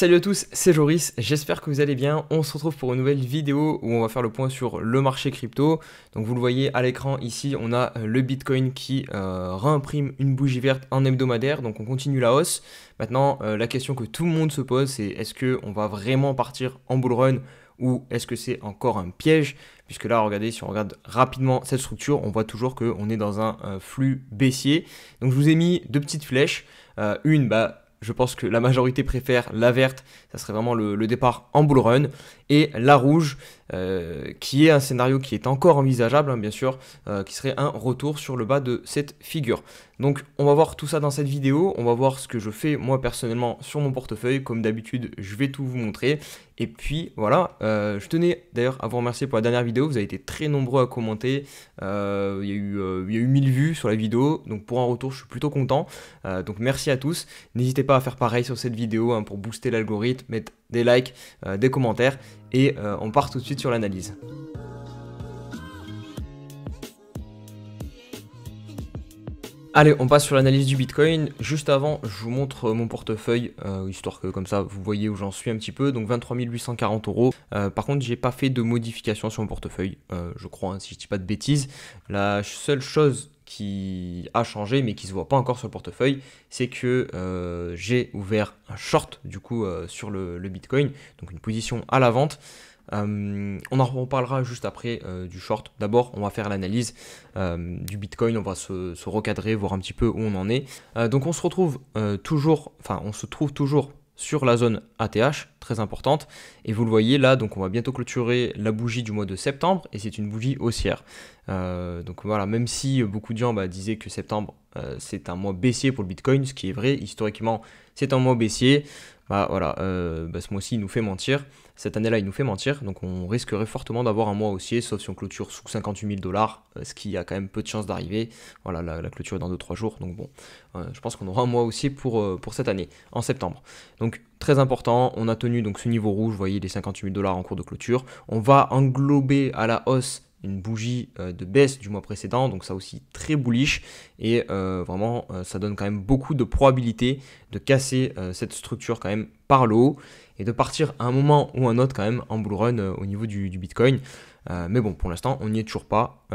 Salut à tous, c'est Joris, j'espère que vous allez bien. On se retrouve pour une nouvelle vidéo où on va faire le point sur le marché crypto. Donc vous le voyez à l'écran ici, on a le Bitcoin qui réimprime une bougie verte en hebdomadaire, donc on continue la hausse. Maintenant, la question que tout le monde se pose, c'est est-ce qu'on va vraiment partir en bull run ou est-ce que c'est encore un piège? Puisque là, regardez, si on regarde rapidement cette structure, on voit toujours qu'on est dans un flux baissier. Donc je vous ai mis deux petites flèches. Je pense que la majorité préfère la verte, ça serait vraiment le départ en bull run, et la rouge, qui est un scénario qui est encore envisageable, hein, bien sûr, qui serait un retour sur le bas de cette figure. Donc on va voir tout ça dans cette vidéo, on va voir ce que je fais moi personnellement sur mon portefeuille, comme d'habitude je vais tout vous montrer, et puis voilà, je tenais d'ailleurs à vous remercier pour la dernière vidéo, vous avez été très nombreux à commenter, il y a eu 1000 vues sur la vidéo, donc pour un retour je suis plutôt content, donc merci à tous, n'hésitez pas à faire pareil sur cette vidéo hein, pour booster l'algorithme, mettre des likes, des commentaires, et on part tout de suite sur l'analyse. Allez, on passe sur l'analyse du Bitcoin. Juste avant, je vous montre mon portefeuille, histoire que comme ça, vous voyez où j'en suis un petit peu. Donc 23 840 euros. Par contre, j'ai pas fait de modification sur mon portefeuille, je crois, hein, si je dis pas de bêtises. La seule chose qui a changé, mais qui se voit pas encore sur le portefeuille, c'est que j'ai ouvert un short, du coup, sur le Bitcoin. Donc une position à la vente. On en reparlera juste après du short. D'abord, on va faire l'analyse du Bitcoin, on va se recadrer, voir un petit peu où on en est. Donc on se retrouve on se trouve toujours sur la zone ATH, très importante. Et vous le voyez là, donc on va bientôt clôturer la bougie du mois de septembre, et c'est une bougie haussière. Donc voilà, même si beaucoup de gens disaient que septembre c'est un mois baissier pour le Bitcoin, ce qui est vrai, historiquement c'est un mois baissier. Ce mois-ci il nous fait mentir, cette année-là il nous fait mentir, donc on risquerait fortement d'avoir un mois haussier, sauf si on clôture sous 58 000 $, ce qui a quand même peu de chances d'arriver. Voilà, la clôture est dans 2-3 jours, donc bon, je pense qu'on aura un mois haussier pour cette année, en septembre. Donc très important, on a tenu donc ce niveau rouge, vous voyez les 58 000 $ en cours de clôture. On va englober à la hausse une bougie de baisse du mois précédent, donc ça aussi très bullish, et vraiment ça donne quand même beaucoup de probabilité de casser cette structure quand même par le haut et de partir à un moment ou un autre quand même en bull run au niveau du Bitcoin. Mais bon, pour l'instant on n'y est toujours pas,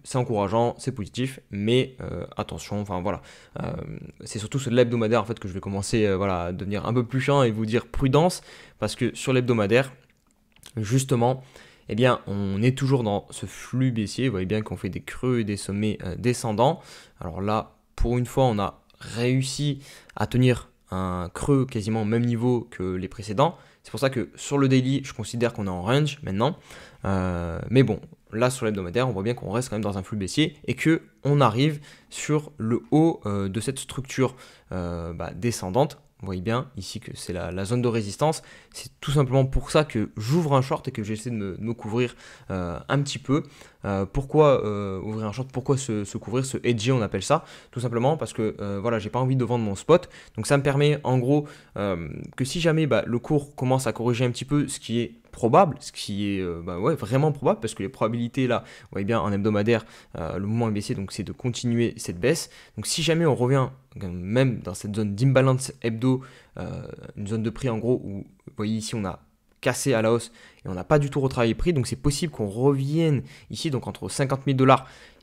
c'est encourageant, c'est positif, mais attention, enfin voilà, c'est surtout sur l'hebdomadaire en fait que je vais commencer à devenir un peu plus chiant et vous dire prudence, parce que sur l'hebdomadaire justement, eh bien, on est toujours dans ce flux baissier. Vous voyez bien qu'on fait des creux et des sommets descendants. Alors là, pour une fois, on a réussi à tenir un creux quasiment au même niveau que les précédents. C'est pour ça que sur le daily, je considère qu'on est en range maintenant. Mais bon, là sur l'hebdomadaire, on voit bien qu'on reste quand même dans un flux baissier et qu'on arrive sur le haut de cette structure descendante. Vous voyez bien ici que c'est la zone de résistance. C'est tout simplement pour ça que j'ouvre un short et que j'essaie de me couvrir un petit peu. Pourquoi ouvrir un short? Pourquoi se couvrir, se hedger on appelle ça? Tout simplement parce que j'ai pas envie de vendre mon spot. Donc ça me permet en gros que si jamais le cours commence à corriger un petit peu, ce qui est probable, ce qui est vraiment probable, parce que les probabilités là, vous voyez bien en hebdomadaire, le mouvement est baissier, donc c'est de continuer cette baisse. Donc si jamais on revient même dans cette zone d'imbalance hebdo, une zone de prix en gros où vous voyez ici on a cassé à la hausse et on n'a pas du tout retravaillé le prix, donc c'est possible qu'on revienne ici donc entre 50 000 $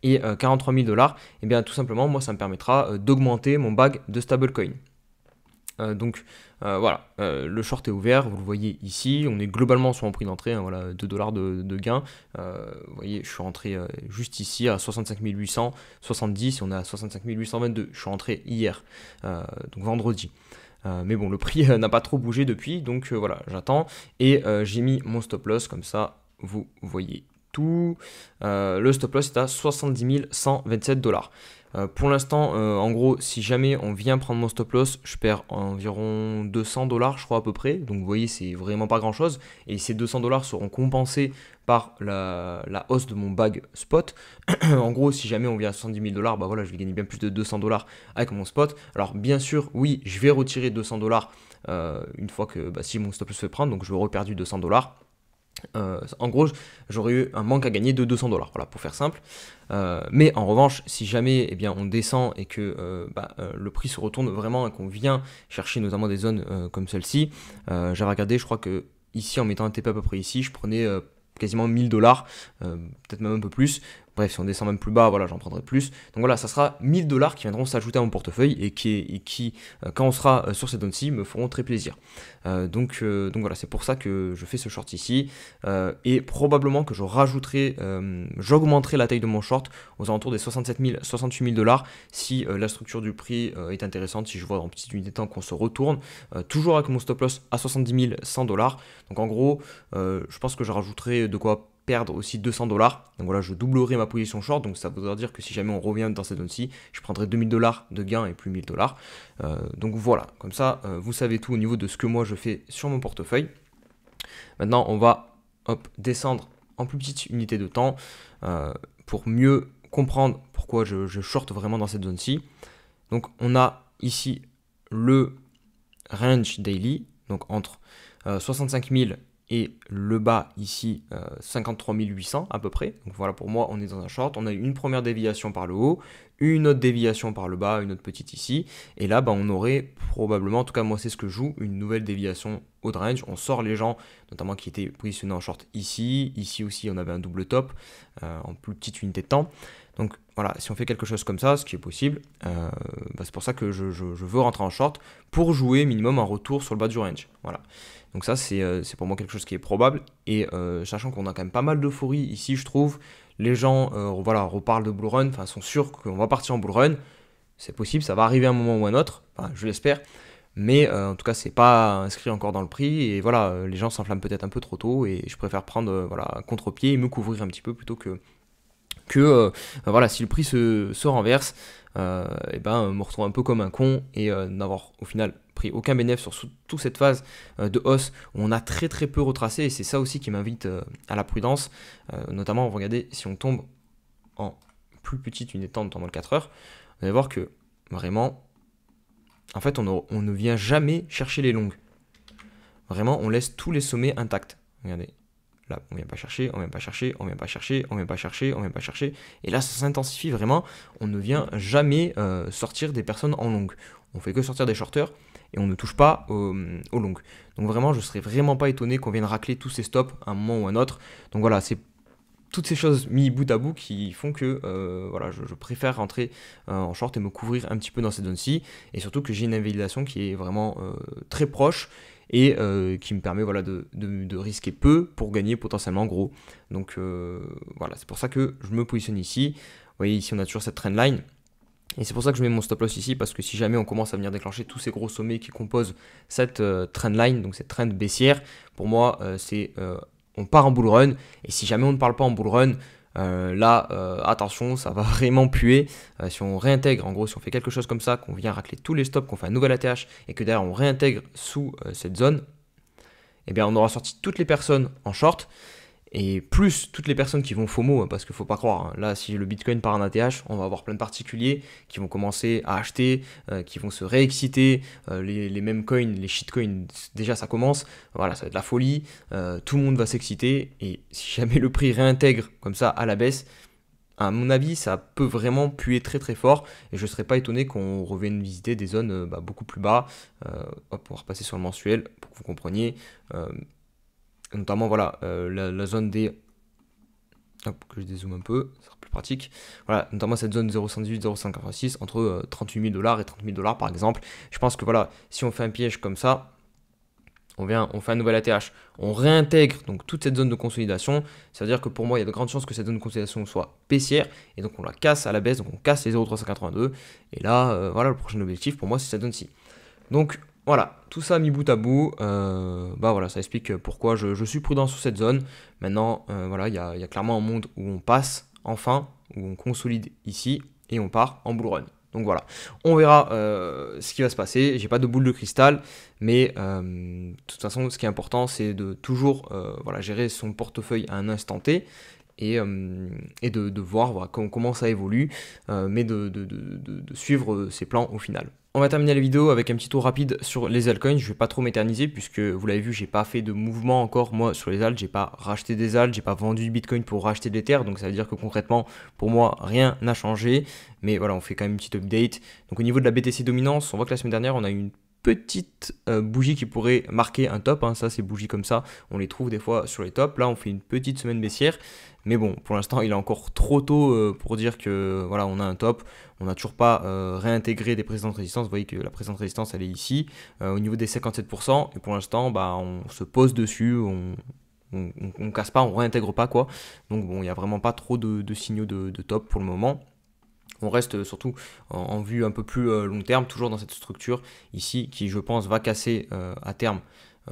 et 43 000 $, et bien tout simplement moi ça me permettra d'augmenter mon bag de stablecoin. Le short est ouvert, vous le voyez ici, on est globalement sur un prix d'entrée, hein, 2 $ de gain. Vous voyez, je suis rentré juste ici à 65 870, on est à 65 822, je suis rentré hier, donc vendredi. Mais bon, le prix n'a pas trop bougé depuis, donc j'attends. Et j'ai mis mon stop loss, comme ça, vous voyez tout. Le stop loss est à 70 127 $. Pour l'instant, en gros, si jamais on vient prendre mon stop loss, je perds environ 200 $, je crois à peu près. Donc vous voyez, c'est vraiment pas grand chose. Et ces 200 $ seront compensés par la hausse de mon bag spot. En gros, si jamais on vient à 70 000 $, je vais gagner bien plus de 200 $ avec mon spot. Alors bien sûr, oui, je vais retirer 200 $ une fois que si mon stop loss se fait prendre, donc je vais reperdu 200 $. En gros, j'aurais eu un manque à gagner de 200 $, voilà, pour faire simple. Mais en revanche, si jamais eh bien, on descend et que le prix se retourne vraiment et qu'on vient chercher notamment des zones comme celle-ci, j'avais regardé, je crois que ici, en mettant un TP à peu près ici, je prenais quasiment 1000 $, peut-être même un peu plus. Bref, si on descend même plus bas, voilà, j'en prendrai plus. Donc voilà, ça sera 1000 $ qui viendront s'ajouter à mon portefeuille et qui quand on sera sur cette zone-ci, me feront très plaisir. Donc voilà, c'est pour ça que je fais ce short ici. Et probablement que j'augmenterai la taille de mon short aux alentours des 67 000, 68 000 $ si la structure du prix est intéressante, si je vois en petite unité de temps qu'on se retourne. Toujours avec mon stop loss à 70 100 $. Donc en gros, je pense que je rajouterai de quoi perdre aussi 200 $. Donc voilà, je doublerai ma position short. Donc ça voudra dire que si jamais on revient dans cette zone-ci, je prendrai 2000 $ de gain et plus 1000 $. Donc voilà, comme ça, vous savez tout au niveau de ce que moi je fais sur mon portefeuille. Maintenant, on va descendre en plus petite unité de temps pour mieux comprendre pourquoi je short vraiment dans cette zone-ci. Donc on a ici le range daily, donc entre 65 000 et le bas ici 53 800 à peu près. Donc voilà, pour moi on est dans un short, on a une première déviation par le haut, une autre déviation par le bas, une autre petite ici, et là on aurait probablement, en tout cas moi c'est ce que je joue, une nouvelle déviation haut de range. On sort les gens notamment qui étaient positionnés en short ici aussi on avait un double top en plus petite unité de temps. Donc voilà, si on fait quelque chose comme ça, ce qui est possible, c'est pour ça que je veux rentrer en short pour jouer minimum un retour sur le bas du range. Voilà. Donc ça, c'est pour moi quelque chose qui est probable. Et sachant qu'on a quand même pas mal d'euphorie ici, je trouve, les gens reparlent de bull run, sont sûrs qu'on va partir en bull run. C'est possible, ça va arriver à un moment ou à un autre, je l'espère. Mais en tout cas, c'est pas inscrit encore dans le prix. Et voilà, les gens s'enflamment peut-être un peu trop tôt. Et je préfère prendre un contre-pied et me couvrir un petit peu plutôt que voilà, si le prix se renverse, me retrouve un peu comme un con et n'avoir au final pris aucun bénéfice sur toute cette phase de hausse où on a très très peu retracé, et c'est ça aussi qui m'invite à la prudence. Notamment, regardez, si on tombe en plus petite unité de temps pendant le 4 heures, vous allez voir que vraiment, en fait, on ne vient jamais chercher les longues. Vraiment, on laisse tous les sommets intacts. Regardez. Là, on vient pas chercher, on vient pas chercher, on vient pas chercher, on vient pas chercher, on vient pas chercher. Et là, ça s'intensifie vraiment. On ne vient jamais sortir des personnes en longue. On fait que sortir des shorters et on ne touche pas aux longues. Donc vraiment, je serais vraiment pas étonné qu'on vienne racler tous ces stops à un moment ou à un autre. Donc voilà, c'est toutes ces choses mis bout à bout qui font que je préfère rentrer en short et me couvrir un petit peu dans cette zone-ci. Et surtout que j'ai une invalidation qui est vraiment très proche et qui me permet de risquer peu pour gagner potentiellement gros. Donc voilà, c'est pour ça que je me positionne ici. Vous voyez, ici on a toujours cette trendline. Et c'est pour ça que je mets mon stop loss ici, parce que si jamais on commence à venir déclencher tous ces gros sommets qui composent cette trendline, donc cette trend baissière, pour moi on part en bull run. Et si jamais on ne parle pas en bull run, attention, ça va vraiment puer. Si on réintègre, en gros, si on fait quelque chose comme ça, qu'on vient racler tous les stops, qu'on fait un nouvel ATH et que derrière on réintègre sous cette zone, eh bien on aura sorti toutes les personnes en short et plus toutes les personnes qui vont FOMO, parce qu'il ne faut pas croire, là si le Bitcoin part en ATH, on va avoir plein de particuliers qui vont commencer à acheter, qui vont se réexciter, les mêmes coins, les shitcoins, déjà ça commence, voilà, ça va être la folie, tout le monde va s'exciter, et si jamais le prix réintègre comme ça à la baisse, à mon avis, ça peut vraiment puer très très fort, et je ne serais pas étonné qu'on revienne visiter des zones beaucoup plus bas. On va repasser sur le mensuel pour que vous compreniez. Notamment la zone des... Hop, que je dézoome un peu, ça sera plus pratique. Voilà, notamment cette zone 0,118, 0,586 entre 38 000 $ et 30 000 $ par exemple. Je pense que voilà, si on fait un piège comme ça, on fait un nouvel ATH, on réintègre donc toute cette zone de consolidation. Ça veut dire que pour moi, il y a de grandes chances que cette zone de consolidation soit baissière et donc on la casse à la baisse, donc on casse les 0,382. Et là, le prochain objectif pour moi, c'est cette zone-ci. Donc voilà, tout ça mis bout à bout, ça explique pourquoi je suis prudent sur cette zone. Maintenant, il y a clairement un monde où on passe enfin, où on consolide ici et on part en bull run. Donc voilà, on verra ce qui va se passer. J'ai pas de boule de cristal, mais de toute façon, ce qui est important, c'est de toujours gérer son portefeuille à un instant T et de voir comment ça évolue, mais de suivre ses plans au final. On va terminer la vidéo avec un petit tour rapide sur les altcoins. Je vais pas trop m'éterniser puisque vous l'avez vu, j'ai pas fait de mouvement encore moi sur les alt. J'ai pas racheté des alt, j'ai pas vendu du Bitcoin pour racheter de l'Ether. Donc ça veut dire que concrètement, pour moi, rien n'a changé. Mais voilà, on fait quand même une petite update. Donc au niveau de la BTC dominance, on voit que la semaine dernière, on a eu une petite bougie qui pourrait marquer un top, hein. Ça, ces bougies comme ça, on les trouve des fois sur les tops. Là, on fait une petite semaine baissière. Mais bon, pour l'instant, il est encore trop tôt pour dire que voilà, on a un top. On n'a toujours pas réintégré des précédentes résistances. Vous voyez que la précédente résistance, elle est ici, au niveau des 57%. Et pour l'instant, bah, on se pose dessus, on casse pas, on réintègre pas, quoi. Donc bon, il n'y a vraiment pas trop de signaux de top pour le moment. On reste surtout en vue un peu plus long terme, toujours dans cette structure ici, qui je pense va casser à terme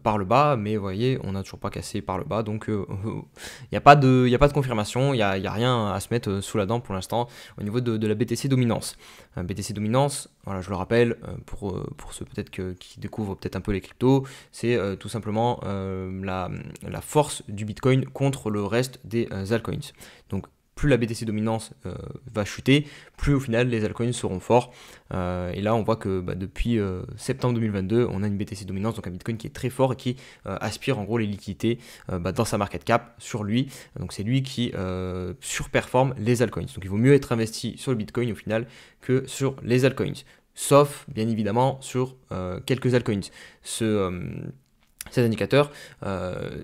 par le bas, mais vous voyez, on n'a toujours pas cassé par le bas, donc il n'y a pas de confirmation, il n'y a rien à se mettre sous la dent pour l'instant au niveau de la BTC dominance. BTC dominance, voilà, je le rappelle, pour ceux peut-être qui découvrent peut-être un peu les cryptos, c'est tout simplement la force du Bitcoin contre le reste des altcoins. Donc plus la BTC dominance va chuter, plus au final les altcoins seront forts. Et là, on voit que depuis septembre 2022, on a une BTC dominance, donc un Bitcoin qui est très fort et qui aspire en gros les liquidités dans sa market cap sur lui. Donc c'est lui qui surperforme les altcoins. Donc il vaut mieux être investi sur le Bitcoin au final que sur les altcoins. Sauf bien évidemment sur quelques altcoins. Cet indicateur,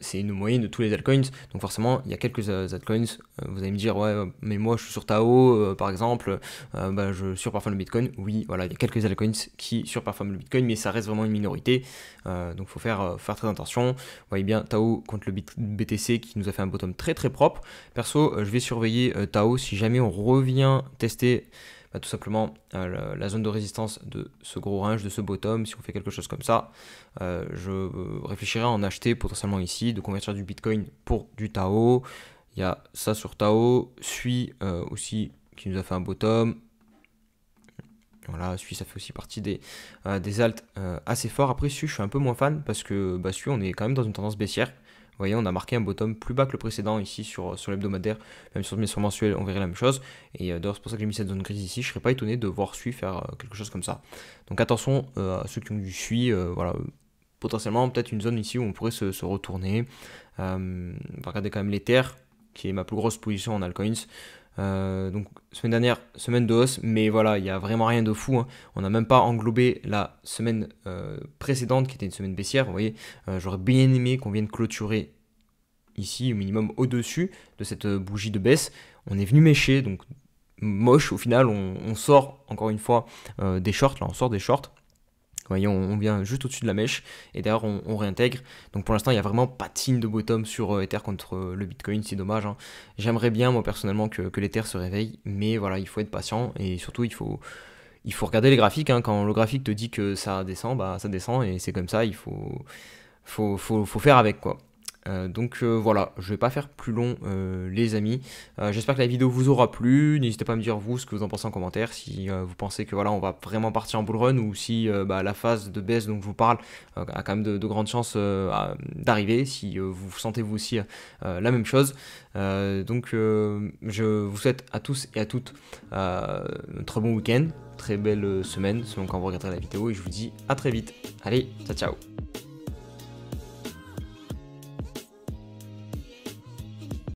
c'est une moyenne de tous les altcoins, donc forcément il y a quelques altcoins, vous allez me dire ouais mais moi je suis sur Tao par exemple, je surperforme le Bitcoin. Oui voilà, il y a quelques altcoins qui surperforment le Bitcoin, mais ça reste vraiment une minorité, donc il faut faire très attention. Vous voyez bien Tao contre le BTC qui nous a fait un bottom très très propre. Perso je vais surveiller Tao si jamais on revient tester tout simplement la zone de résistance de ce gros range, de ce bottom. Si on fait quelque chose comme ça, je réfléchirai à en acheter potentiellement ici, de convertir du Bitcoin pour du Tao. Il y a ça sur Tao, Sui aussi qui nous a fait un bottom. Voilà, Sui ça fait aussi partie des alts assez forts. Après Sui je suis un peu moins fan parce que Sui on est quand même dans une tendance baissière. Vous voyez, on a marqué un bottom plus bas que le précédent ici sur l'hebdomadaire, même sur mensuel, on verrait la même chose. Et d'ailleurs, c'est pour ça que j'ai mis cette zone grise ici. Je ne serais pas étonné de voir Sui faire quelque chose comme ça. Donc attention à ceux qui ont du Sui, voilà, potentiellement peut-être une zone ici où on pourrait se retourner. On va regarder quand même l'Ether, qui est ma plus grosse position en altcoins. Donc semaine dernière, semaine de hausse, mais voilà, il n'y a vraiment rien de fou, hein. On n'a même pas englobé la semaine précédente qui était une semaine baissière. Vous voyez, j'aurais bien aimé qu'on vienne clôturer ici au minimum au-dessus de cette bougie de baisse. On est venu mécher, donc moche au final. On sort encore une fois des shorts, là on sort des shorts. Vous voyez, on vient juste au-dessus de la mèche et d'ailleurs on réintègre. Donc pour l'instant, il n'y a vraiment pas de signe de bottom sur Ether contre le Bitcoin, c'est dommage, hein. J'aimerais bien, moi personnellement, que l'Ether se réveille, mais voilà, il faut être patient et surtout il faut regarder les graphiques, hein. Quand le graphique te dit que ça descend, ça descend et c'est comme ça, il faut faire avec, quoi. Donc voilà, je vais pas faire plus long les amis. J'espère que la vidéo vous aura plu. N'hésitez pas à me dire vous ce que vous en pensez en commentaire, si vous pensez que voilà on va vraiment partir en bull run ou si la phase de baisse dont je vous parle a quand même de grandes chances d'arriver, si vous sentez vous aussi la même chose. Donc je vous souhaite à tous et à toutes un très bon week-end, très belle semaine selon quand vous regarderez la vidéo et je vous dis à très vite. Allez, ciao ciao.